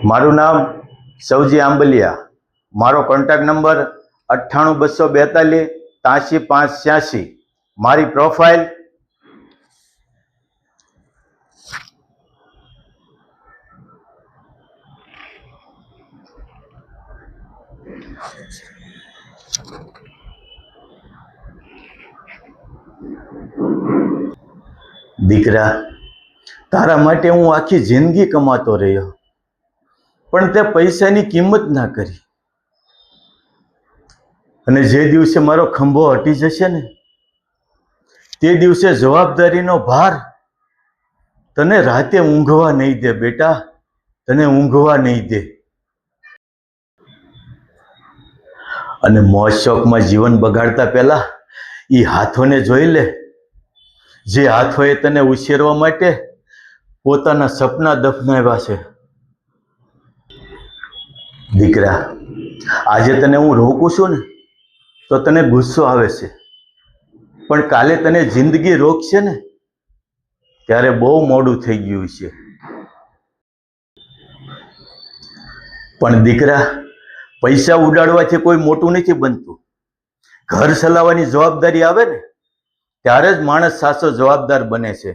મારું નામ સૌજી આંબલિયા. મારો કોન્ટેક્ટ નંબર 98 242 83 5 86. મારી પ્રોફાઇલ દીકરા, તારા માટે હું આખી જિંદગી કમાતો રહ્યો, પણ તે પૈસાની કિંમત ના કરી. અને જે દિવસે મારો ખંભો હટી જશે ને, તે દિવસે જવાબદારીનો ભાર તને રાતે ઊંઘવા નહીં દે બેટા, તને ઊંઘવા નહીં દે. અને મોજ શોખમાં જીવન બગાડતા પહેલા એ હાથોને જોઈ લે, જે હાથોએ તને ઉછેરવા માટે પોતાના સપના દફનાવ્યા છે. દીકરા, આજે તને હું રોકું છું ને તો તને ગુસ્સો આવે છે, પણ કાલે તને જિંદગી રોકશે ને ત્યારે બહુ મોડું થઈ ગયું છે. પણ દીકરા, પૈસા ઉડાડવાથી કોઈ મોટું નથી બનતું. ઘર ચલાવવાની જવાબદારી આવે ને ત્યારે જ માણસ સાચો જવાબદાર બને છે.